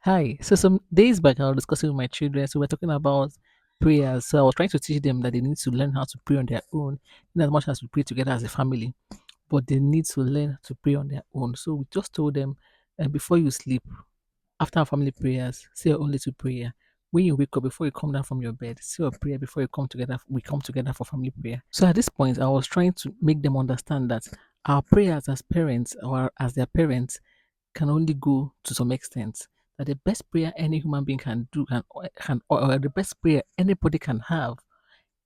Hi. So some days back, I was discussing with my children. So we're talking about prayers. So I was trying to teach them that they need to learn how to pray on their own, not as much as we pray together as a family, but they need to learn to pray on their own. So we just told them, before you sleep, after our family prayers, say your own little prayer. When you wake up, before you come down from your bed, say your prayer before you come together. We come together for family prayer. So at this point, I was trying to make them understand that our prayers as parents or as their parents can only go to some extent. That the best prayer any human being can do or the best prayer anybody can have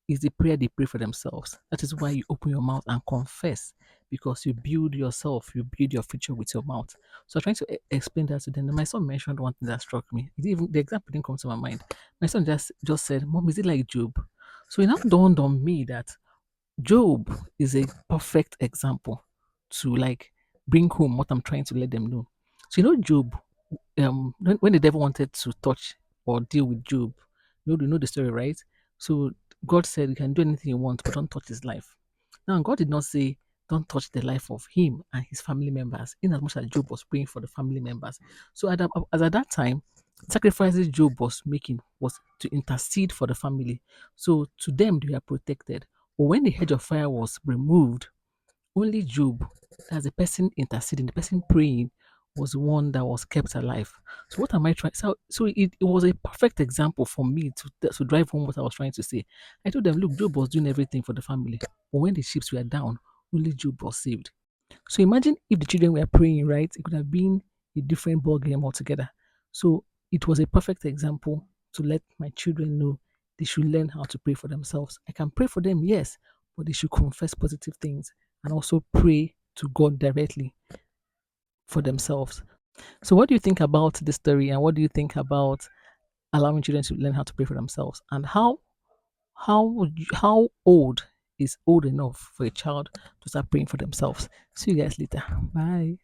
is the prayer they pray for themselves. That is why you open your mouth and confess because you build yourself, you build your future with your mouth. So I'm trying to explain that to them. My son mentioned one thing that struck me. Even the example didn't come to my mind. My son just said, "Mom, is it like Job?" So it now dawned on me that Job is a perfect example to like bring home what I'm trying to let them know. So Job, when the devil wanted to touch or deal with Job, you know the story, right? So God said you can do anything you want, but don't touch his life. Now God did not say don't touch the life of him and his family members, in as much as Job was praying for the family members. So as at that time, sacrifices Job was making was to intercede for the family. So to them they are protected. But when the hedge of fire was removed, only Job, as a person interceding, the person praying, was one that was kept alive. So what am I trying? So it was a perfect example for me to drive home what I was trying to say. I told them, look, Job was doing everything for the family, but when the ships were down, only Job was saved. So imagine if the children were praying, right? It could have been a different ball game altogether. So it was a perfect example to let my children know they should learn how to pray for themselves. I can pray for them, yes, but they should confess positive things and also pray to God directly for themselves. So what do you think about this story and what do you think about allowing children to learn how to pray for themselves and how old is old enough for a child to start praying for themselves? See you guys later. Bye.